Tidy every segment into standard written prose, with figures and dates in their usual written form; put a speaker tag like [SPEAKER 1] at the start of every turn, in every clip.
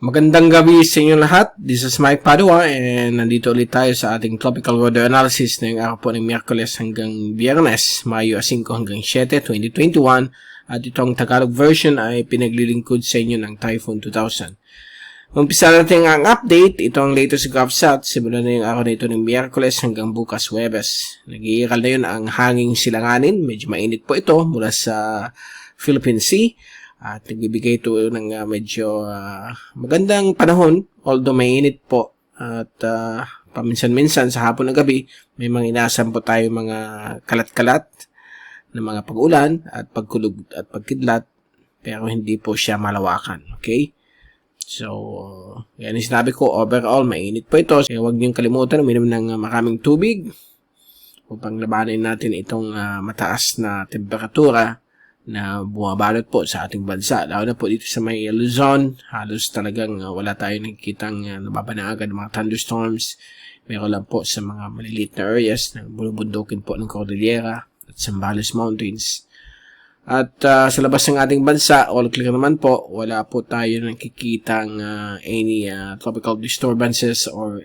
[SPEAKER 1] Magandang gabi sa inyo lahat. This is Mike Padua and nandito ulit tayo sa ating Tropical Weather Analysis ngayong araw po ng Miyerkules hanggang Biyernes, Mayo 5 hanggang 7, 2021. At itong Tagalog version ay pinaglilingkod sa inyo ng Typhoon 2000. Umpisa natin ang update. Ito ang latest GovSat. Simula na yung araw na ito ng Miyerkules hanggang bukas Huwebes. Nag-iiral na yun ang hanging silanganin. Medyo mainit po ito mula sa Philippine Sea. At nagbibigay ito ng medyo magandang panahon, although mainit po. At paminsan-minsan sa hapon na gabi, may mga inaasahan po tayo mga kalat-kalat na mga pag-ulan at pagkulog at pagkidlat, pero hindi po siya malawakan. Okay? So, yan yung sinabi ko, overall, mainit po ito. Kaya huwag niyong kalimutan, uminom ng maraming tubig upang labanin natin itong mataas na temperatura na bumabalot po sa ating bansa. Lalo na po dito sa may Luzon, halos talagang wala tayong nakikitang nababanaagan ng mga thunderstorms. Meron lang po sa mga maliliit na areas na bulubundukin po ng Cordillera at Zambales Mountains. At sa labas ng ating bansa, all clear naman po, wala po tayo nakikitang any tropical disturbances or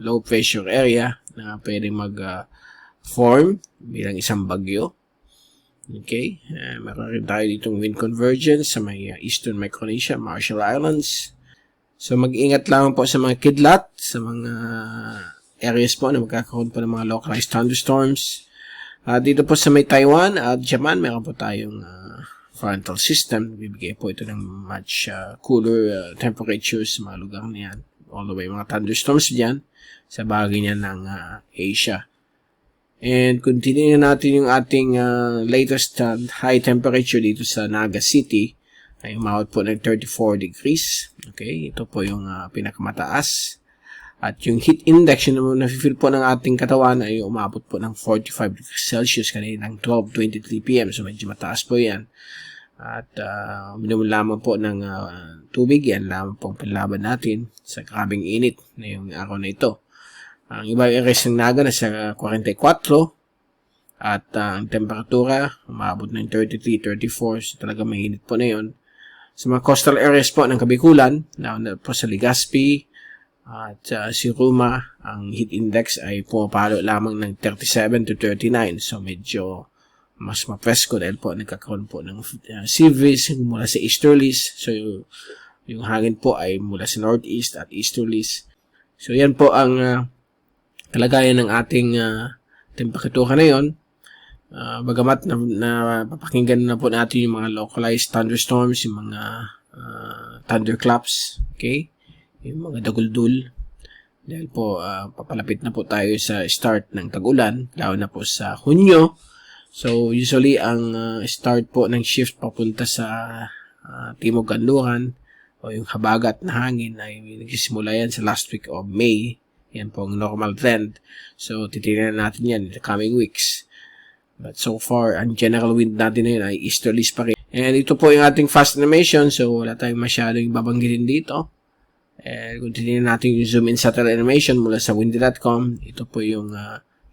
[SPEAKER 1] low pressure area na pwedeng mag-form bilang isang bagyo. Okay, meron rin tayo ditong wind convergence sa may Eastern Micronesia, Marshall Islands. So mag-ingat lang po sa mga kidlat, sa mga areas po na magkakaroon po ng mga localized thunderstorms. Dito po sa may Taiwan at Japan, meron po tayong frontal system. Bibigay po ito ng much cooler temperatures sa mga lugar niyan. All the way mga thunderstorms diyan sa bahagi niyan ng Asia. And continue natin yung ating latest high temperature dito sa Naga City. Ay umabot po ng 34 degrees. Okay, ito po yung pinakamataas. At yung heat index yung nafe-feel po ng ating katawan ay umabot po ng 45 degrees Celsius kanina ng 12:23 PM. So medyo mataas po yan. At minum lamang po ng tubig. Yan lamang pong panlaban natin sa grabing init na yung araw na ito. Ang ibang areas ng Naga na sa 44 at ang temperatura umabot ng 33, 34. So talaga mainit po na yun. Sa mga coastal areas po ng Kabikulan, na po sa Legazpi at si Ruma, ang heat index ay pumapalo lamang ng 37 to 39. So medyo mas mapresko dahil po nagkakaroon po ng sea breeze mula sa Easterlies. So yung hangin po ay mula sa northeast at easterlies. So yan po ang kalagayan ng ating temperatura na yun. Bagamat na papakinggan na po natin yung mga localized thunderstorms, yung mga thunderclaps, okay? Yung mga daguldul. Dahil po papalapit na po tayo sa start ng tag-ulan, lalo na po sa Hunyo. So usually ang start po ng shift papunta sa Timog Kanluran o yung habagat na hangin ay nagsisimula yan sa last week of May. Yan po ang normal trend. So, titignan natin yan in the coming weeks. But so far, ang general wind natin na yun ay easterlies pa rin. And ito po yung ating fast animation. So, wala tayong masyadong babanggitin dito. And kung titignan natin yung zoom in satellite animation mula sa windy.com, ito po yung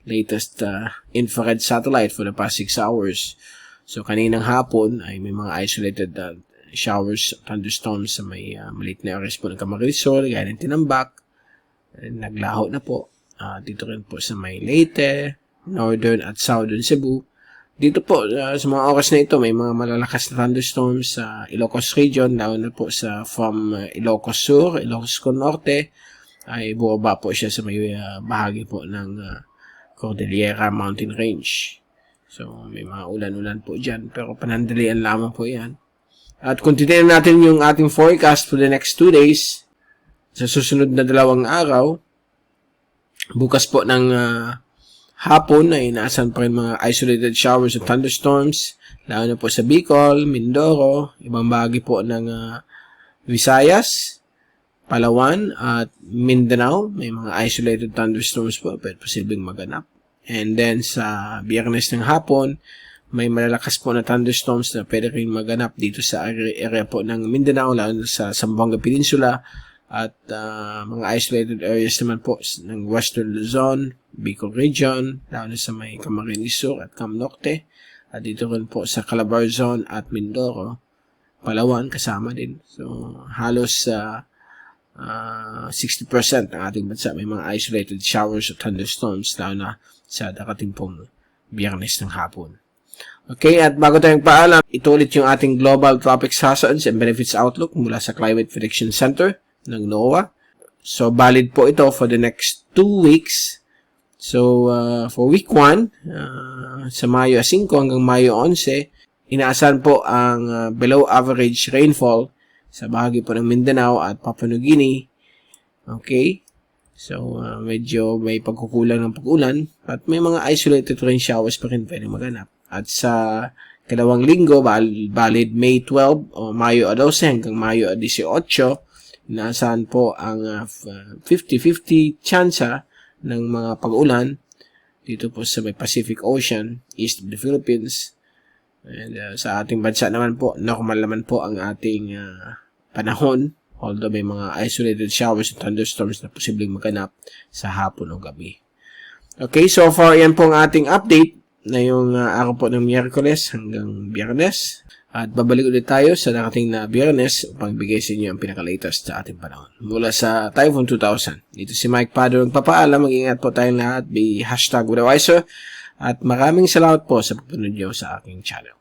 [SPEAKER 1] latest infrared satellite for the past 6 hours. So, kaninang hapon ay may mga isolated showers, thunderstorms sa may maliit na areas po ng Camarines Sur, gaya ng Tinambak. Naglaho na po. Dito rin po sa may Leyte, Northern at Southern Cebu. Dito po sa mga oras na ito may mga malalakas na thunderstorms sa Ilocos region, lalo na po sa from Ilocos Sur, Ilocos Norte ay bumaba po siya sa may bahagi po ng Cordillera Mountain Range. So may mga ulan-ulan po dyan, pero panandalian lamang po yan. At kung titignan natin yung ating forecast for the next 2 days, sa susunod na 2 araw, bukas po ng hapon ay inaasahan pa rin mga isolated showers at thunderstorms, lalo na po sa Bicol, Mindoro, ibang bahagi po ng Visayas, Palawan at Mindanao. May mga isolated thunderstorms po, pwede posibleng maganap. And then sa Biyernes ng hapon, may malalakas po na thunderstorms na pwede rin maganap dito sa area po ng Mindanao, lalo na sa Zamboanga Peninsula. At mga isolated areas naman po ng Western Luzon, Bicol Region, lalo na sa may Camarines Sur at Cam Norte. At dito rin po sa Calabarzon at Mindoro. Palawan kasama din. So, halos 60% ng ating bansa may mga isolated showers at thunderstorms lalo na sa darating pong Biyernes ng hapon. Okay, at bago tayong paalam, ito ulit yung ating Global Tropics Hazards and Benefits Outlook mula sa Climate Prediction Center ng NOAA. So, valid po ito for the next 2 weeks. So, for week 1, sa Mayo 5 hanggang Mayo 11, inaasahan po ang below average rainfall sa bahagi po ng Mindanao at Papua New Guinea. Okay? So, medyo may pagkukulang ng pag-ulan at may mga isolated rain showers pa rin pwede maganap. At sa kalawang linggo, valid May 12 o Mayo 12 hanggang Mayo 18, inaasahan po ang 50-50 tsansa ng mga pag-ulan dito po sa may Pacific Ocean, east of the Philippines. And sa ating bansa naman po, normal naman po ang ating panahon, although may mga isolated showers at thunderstorms na posibleng maganap sa hapon o gabi. Okay, so far yan po ang ating update na yung araw po ng Miyerkules hanggang Biyernes. At babalik ulit tayo sa darating na Biyernes upang bigay sa inyo ang pinaka-latest sa ating panahon. Mula sa Typhoon 2000. Dito si Mike Padua nagpapaalam. Mag-ingat po tayong lahat. Be #WeatherWiser. At maraming salamat po sa pagpunod nyo sa aking channel.